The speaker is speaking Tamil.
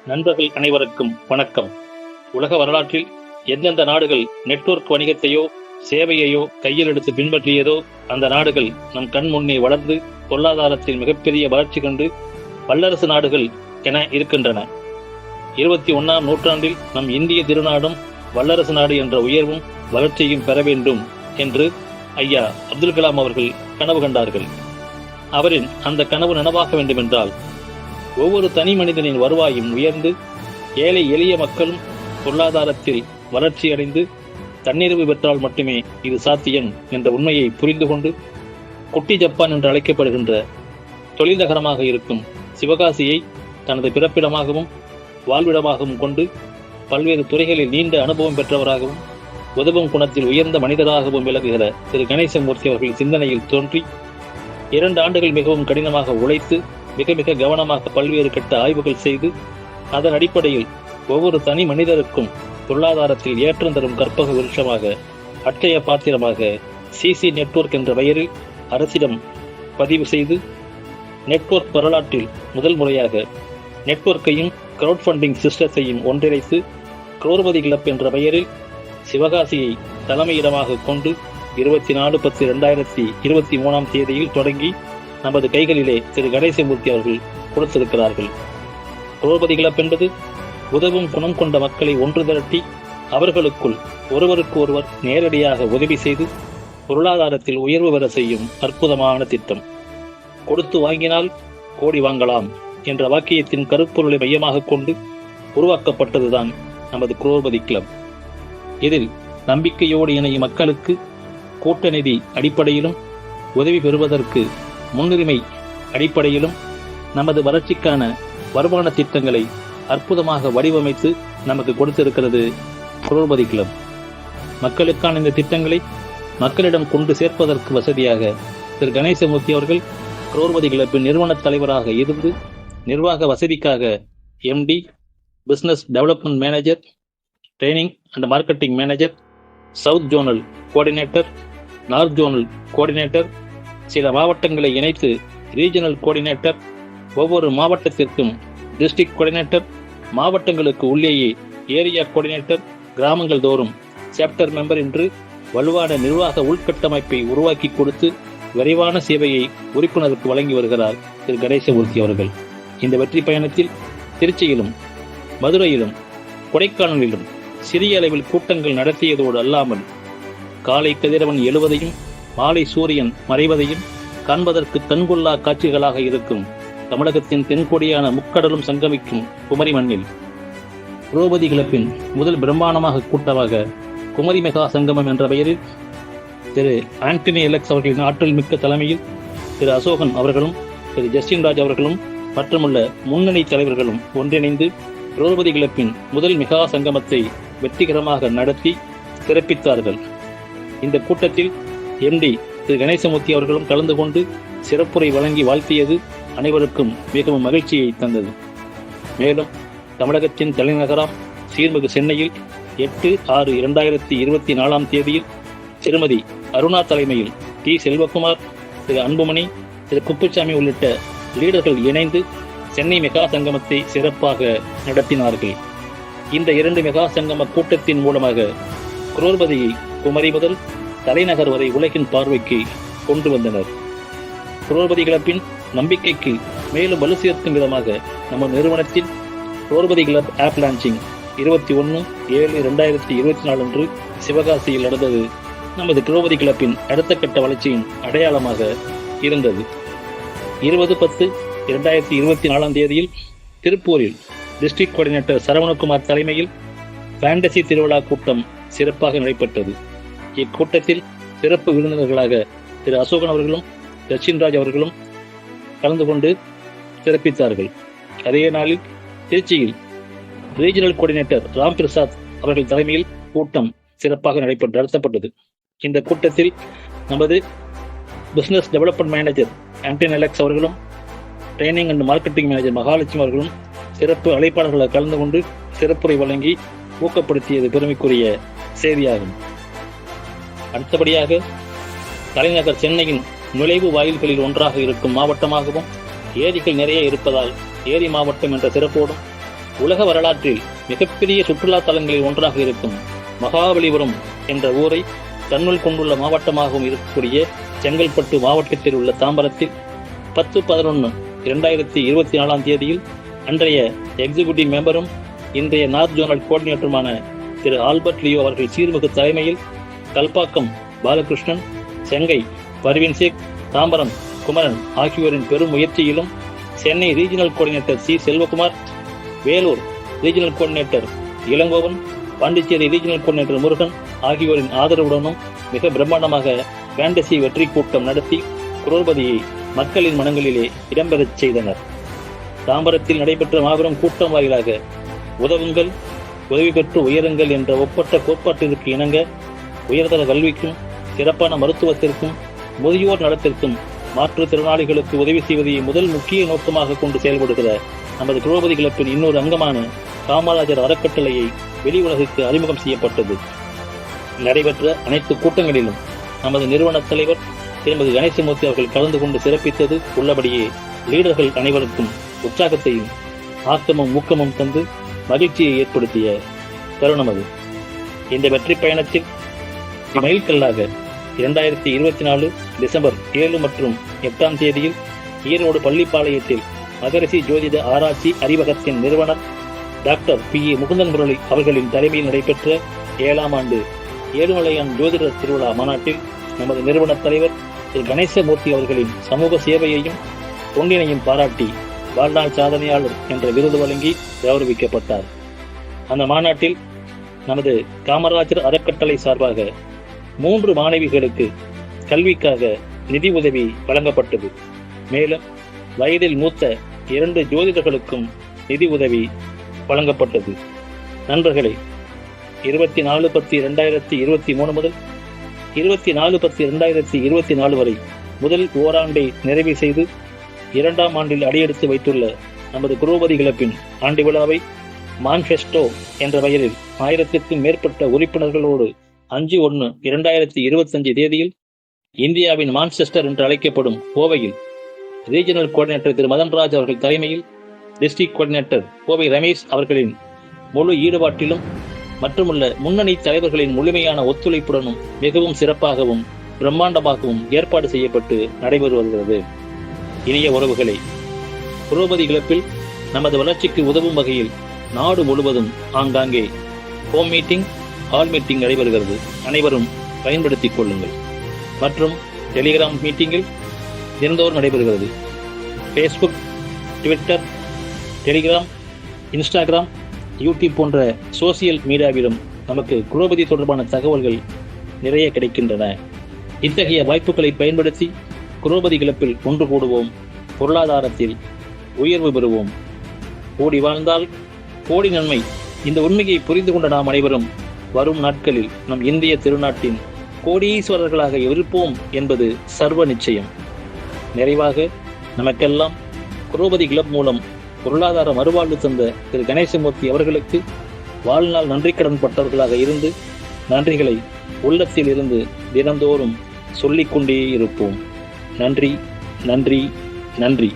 நண்பர்கள் அனைவருக்கும் வணக்கம். உலக வரலாற்றில் எந்தெந்த நாடுகள் நெட்வொர்க் வணிகத்தையோ சேவையையோ கையில் எடுத்து பின்பற்றியதோ அந்த நாடுகள் நம் கண் முன்னே வளர்ந்து பொருளாதாரத்தில் மிகப்பெரிய வளர்ச்சி கண்டு வல்லரசு நாடுகள் என இருக்கின்றன. 21ஆம் நூற்றாண்டில் நம் இந்திய திருநாடும் வல்லரசு நாடு என்ற உயர்வும் வளர்ச்சியும் பெற வேண்டும் என்று ஐயா அப்துல் கலாம் அவர்கள் கனவு கண்டார்கள். அவரின் அந்த கனவு நனவாக வேண்டுமென்றால் ஒவ்வொரு தனி மனிதனின் வருவாயும் உயர்ந்து ஏழை எளிய மக்களும் பொருளாதாரத்தில் வளர்ச்சியடைந்து தன்னிறைவு பெற்றால் மட்டுமே இது சாத்தியம் என்ற உண்மையை புரிந்து கொண்டு குட்டி ஜப்பான் என்று அழைக்கப்படுகின்ற தொழில் நகரமாக இருக்கும் சிவகாசியை தனது பிறப்பிடமாகவும் வாழ்விடமாகவும் கொண்டு பல்வேறு துறைகளில் நீண்ட அனுபவம் பெற்றவராகவும் உதவும் குணத்தில் உயர்ந்த மனிதராகவும் விளங்குகிற திரு கணேசமூர்த்தி அவர்கள் சிந்தனையில் தோன்றி 2 ஆண்டுகள் மிகவும் கடினமாக உழைத்து மிக மிக கவனமாக பல்வேறு கட்ட ஆய்வுகள் செய்து அதன் அடிப்படையில் ஒவ்வொரு தனி மனிதருக்கும் பொருளாதாரத்தில் ஏற்றம் தரும் கற்பக விருட்சமாக அட்சய பாத்திரமாக சிசி நெட்வொர்க் என்ற பெயரில் அரசிடம் பதிவு செய்து நெட்வொர்க் வரலாற்றில் முதல் முறையாக நெட்வொர்க்கையும் கிரவுட் ஃபண்டிங் சிஸ்டத்தையும் ஒன்றிணைத்து குரோர்பதி கிளப் என்ற பெயரில் சிவகாசியை தலைமையிடமாக கொண்டு 24/10/2023 தேதியில் தொடங்கி நமது கைகளிலே திரு கணேசமூர்த்தி அவர்கள் கொடுத்திருக்கிறார்கள். குரோர்பதி கிளப் என்பது உதவும் குணம் கொண்ட மக்களை ஒன்று திரட்டி அவர்களுக்குள் ஒருவருக்கு ஒருவர் நேரடியாக உதவி செய்து பொருளாதாரத்தில் உயர்வு பெற செய்யும் அற்புதமான திட்டம். கொடுத்து வாங்கினால் கோடி வாங்கலாம் என்ற வாக்கியத்தின் கருப்பொருளை மையமாக கொண்டு உருவாக்கப்பட்டதுதான் நமது குரோர்பதி கிளப். இதில் நம்பிக்கையோடு இணையும் மக்களுக்கு கூட்ட நிதி அடிப்படையிலும் உதவி பெறுவதற்கு முன்னுரிமை அடிப்படையிலும் நமது வளர்ச்சிக்கான வருமான திட்டங்களை அற்புதமாக வடிவமைத்து நமக்கு கொடுத்திருக்கிறது குரோர்பதி கிளப். மக்களுக்கான இந்த திட்டங்களை மக்களிடம் கொண்டு சேர்ப்பதற்கு வசதியாக திரு கணேசமூர்த்தி அவர்கள் குரோர்பதி கிளப்பின் நிறுவன தலைவராக இருந்து நிர்வாக வசதிக்காக MD, business development manager, training and marketing manager, south zonal coordinator, north zonal coordinator, சில மாவட்டங்களை இணைத்து ரீஜனல் கோஆர்டினேட்டர், ஒவ்வொரு மாவட்டத்திற்கும் டிஸ்ட்ரிக்ட் கோஆர்டினேட்டர், மாவட்டங்களுக்கு உள்ளேயே ஏரியா கோஆர்டினேட்டர், கிராமங்கள் தோறும் சாப்டர் மெம்பர் என்று வலுவான நிர்வாக உள்கட்டமைப்பை உருவாக்கி கொடுத்து விரைவான சேவையை உறுப்பினருக்கு வழங்கி வருகிறார் திரு கணேசமூர்த்தி அவர்கள். இந்த வெற்றி பயணத்தில் திருச்சியிலும் மதுரையிலும் கொடைக்கானலிலும் சிறிய அளவில் கூட்டங்கள் நடத்தியதோடு அல்லாமல் காலை கதிரவன் எழுவதையும் மாலை சூரியன் மறைவதையும் காண்பதற்கு கண்கொள்ளா காட்சிகளாக இருக்கும் தமிழகத்தின் தென்கொடியான முக்கடலும் சங்கமிக்கும் குமரி மண்ணில் குரோர்பதி கிளப்பின் முதல் பிரம்மாண்டமாக கூட்டமாக குமரி மெகா சங்கமம் என்ற பெயரில் திரு ஆண்டனி எலெக்ஸ் அவர்களின் ஆற்றல் மிக்க தலைமையில் திரு அசோகன் அவர்களும் திரு ஜஸ்டின் ராஜ் அவர்களும் மற்றுமுள்ள முன்னணி தலைவர்களும் ஒன்றிணைந்து குரோர்பதி கிளப்பின் முதல் மெகா சங்கமத்தை வெற்றிகரமாக நடத்தி சிறப்பித்தார்கள். இந்த கூட்டத்தில் MD திரு கணேசமூர்த்தி அவர்களும் கலந்து கொண்டு சிறப்புரை வழங்கி வாழ்த்தியது அனைவருக்கும் மிகவும் மகிழ்ச்சியை தந்தது. மேலும் தமிழகத்தின் தலைநகராம் சீர்மிகு சென்னையில் 8/6/2024 தேதியில் திருமதி அருணா தலைமையில் T. செல்வகுமார், திரு அன்புமணி, திரு குப்புசாமி உள்ளிட்ட லீடர்கள் இணைந்து சென்னை மெகா சங்கமத்தை சிறப்பாக நடத்தினார்கள். இந்த 2 மெகா சங்கம கூட்டத்தின் மூலமாக குரோர்பதியை குமரி முதல் தலைநகர் வரை உலகின் பார்வைக்கு கொண்டு வந்தனர். குரோர்பதி கிளப்பின் நம்பிக்கைக்கு மேலும் வலு சேர்க்கும் விதமாக நம்ம நிறுவனத்தில் குரோர்பதி கிளப் ஆப் லான்ச்சிங் 21/7/2024 அன்று சிவகாசியில் நடந்தது நமது குரோர்பதி கிளப்பின் அடுத்த கட்ட வளர்ச்சியின் அடையாளமாக இருந்தது. 20/10/2024 தேதியில் திருப்பூரில் டிஸ்ட்ரிக்ட் கோஆர்டினேட்டர் சரவணகுமார் தலைமையில் ஃபேண்டசி திருவிழா கூட்டம் சிறப்பாக நடைபெற்றது. இக்கூட்டத்தில் சிறப்பு விருந்தினர்களாக திரு அசோகன் அவர்களும் ஜஸ்டின்ராஜ் அவர்களும் கலந்து கொண்டு சிறப்பித்தார்கள். அதே நாளில் திருச்சியில் ரீஜனல் கோஆர்டினேட்டர் ராம் பிரசாத் அவர்கள் தலைமையில் கூட்டம் சிறப்பாக நடத்தப்பட்டது. இந்த கூட்டத்தில் நமது business development manager Antony Alex அவர்களும் training and marketing manager Mahalakshmi அவர்களும் சிறப்பு அழைப்பாளர்களாக கலந்து கொண்டு சிறப்புரை வழங்கி ஊக்கப்படுத்தியது பெருமைக்குரிய செய்தியாகும். அடுத்தபடியாக தலைநகர் சென்னையின் நுழைவு வாயில்களில் ஒன்றாக இருக்கும் மாவட்டமாகவும் ஏரிகள் நிறைய இருப்பதால் ஏரி மாவட்டம் என்ற சிறப்போடும் உலக வரலாற்றில் மிகப்பெரிய சுற்றுலா தலங்களில் ஒன்றாக இருக்கும் மகாபலிபுரம் என்ற ஊரை தன்னுள் கொண்டுள்ள மாவட்டமாகவும் இருக்கக்கூடிய செங்கல்பட்டு மாவட்டத்தில் உள்ள தாம்பரத்தில் 10/11/2024 அன்றைய எக்ஸிகியூட்டிவ் மெம்பரும் இன்றைய நார்த் ஜோனல் கோஆர்டினேட்டருமான திரு ஆல்பர்ட் லியோ அவர்கள் சீர்மிகு தலைமையில் கல்பாக்கம் பாலகிருஷ்ணன், செங்கை பர்வீன் சேக், தாம்பரம் குமரன் ஆகியோரின் பெரும் முயற்சியிலும் Chennai regional coordinator C Selvakumar, Vellore regional coordinator Ilangovan, Pondicherry regional coordinator Murugan ஆகியோரின் ஆதரவுடனும் மிக பிரம்மாண்டமாக ஃபேண்டசி வெற்றி கூட்டம் நடத்தி குரோபதியை மக்களின் மனங்களிலே இடம்பெறச் செய்தனர். தாம்பரத்தில் நடைபெற்ற மாபெரும் கூட்டம் வாயிலாக உதவுங்கள், உதவி பெற்று உயருங்கள் என்ற ஒப்பற்ற கோட்பாட்டிற்கு இணங்க உயர்தர கல்விக்கும் சிறப்பான மருத்துவத்திற்கும் முதியோர் நலத்திற்கும் மாற்றுத்திறனாளிகளுக்கு உதவி செய்வதை முதல் முக்கிய நோக்கமாக கொண்டு செயல்படுகிற நமது குரோபதி கிளப்பின் இன்னொரு அங்கமான காமராஜர் அறக்கட்டளையை வெளி உலகுக்கு அறிமுகம் செய்யப்பட்டது. நடைபெற்ற அனைத்து கூட்டங்களிலும் நமது நிறுவன தலைவர் திருமதி கணேசமூர்த்தி அவர்கள் கலந்து கொண்டு சிறப்பித்தது உள்ளபடியே லீடர்கள் அனைவருக்கும் உற்சாகத்தையும் ஆக்கமும் ஊக்கமும் தந்து மகிழ்ச்சியை ஏற்படுத்திய தருணம் அது. இந்த வெற்றி பயணத்தில் மைல்கல்லாக 2024 டிசம்பர் 7 மற்றும் 8 ஈரோடு பள்ளிப்பாளையத்தில் மகரிஷி ஜோதிட ஆராய்ச்சி அறிவகத்தின் நிறுவனர் டாக்டர் PA முகுந்தன் முரளி அவர்களின் தலைமையில் நடைபெற்ற 7ஆம் ஆண்டு ஏழுமலையான் ஜோதிடர் திருவிழா மாநாட்டில் நமது நிறுவன தலைவர் திரு கணேசமூர்த்தி அவர்களின் சமூக சேவையையும் தொண்டினையும் பாராட்டி வாழ்நாள் சாதனையாளர் என்ற விருது வழங்கி கௌரவிக்கப்பட்டார். அந்த மாநாட்டில் நமது காமராஜர் அறக்கட்டளை சார்பாக 3 மாணவிகளுக்கு கல்விக்காக நிதி உதவி வழங்கப்பட்டது. மேலும் வயதில் மூத்த 2 ஜோதிடர்களுக்கும் நிதி உதவி வழங்கப்பட்டது. நண்பர்களே, 24/10/2023 முதல் 24/10/2024 வரை முதல் ஓராண்டை நிறைவு செய்து 2ஆம் ஆண்டில் அடியெடுத்து வைத்துள்ள நமது குரோபதி கிளப்பின் ஆண்டு விழாவை மான்ஃபெஸ்டோ என்ற பெயரில் 1000க்கும் மேற்பட்ட உறுப்பினர்களோடு 5/1/2025 தேதியில் இந்தியாவின் மான்செஸ்டர் என்று அழைக்கப்படும் கோவையில் ரீஜனல் கோஆர்டினேட்டர் திரு மதன்ராஜ் அவர்கள் தலைமையில் டிஸ்ட்ரிக்ட் கோஆர்டினேட்டர் கோவை ரமேஷ் அவர்களின் முழு ஈடுபாட்டிலும் மற்றுமுள்ள முன்னணி தலைவர்களின் முழுமையான ஒத்துழைப்புடனும் மிகவும் சிறப்பாகவும் பிரம்மாண்டமாகவும் ஏற்பாடு செய்யப்பட்டு நடைபெறு வருகிறது. இனிய உறவுகளை, குரோபதி கிளப்பில் நமது வளர்ச்சிக்கு உதவும் வகையில் நாடு முழுவதும் ஆங்காங்கே ஹோம் மீட்டிங், ஹால் மீட்டிங் நடைபெறுகிறது. அனைவரும் பயன்படுத்திக் கொள்ளுங்கள். மற்றும் டெலிகிராம் மீட்டிங்கில் தினந்தோறும் நடைபெறுகிறது. Facebook, Twitter, Telegram, Instagram, YouTube போன்ற சோசியல் மீடியாவிலும் நமக்கு குரோபதி தொடர்பான தகவல்கள் நிறைய கிடைக்கின்றன. இத்தகைய வாய்ப்புகளை பயன்படுத்தி குரோபதி கிளப்பில் ஒன்று கூடுவோம், பொருளாதாரத்தில் உயர்வு பெறுவோம். கூடி வாழ்ந்தால் கோடி நன்மை. இந்த உண்மையை புரிந்து கொண்ட நாம் அனைவரும் வரும் நாட்களில் நம் இந்திய திருநாட்டின் கோடீஸ்வரர்களாக இருப்போம் என்பது சர்வ நிச்சயம். நிறைவாக நமக்கெல்லாம் குரோபதி கிளப் மூலம் பொருளாதார மறுவாழ்வு தந்த திரு கணேசமூர்த்தி அவர்களுக்கு வாழ்நாள் நன்றி கடன் பட்டவர்களாக இருந்து நன்றிகளை உள்ளத்தில் இருந்து தினந்தோறும் சொல்லிக்கொண்டே இருப்போம். நன்றி, நன்றி, நன்றி.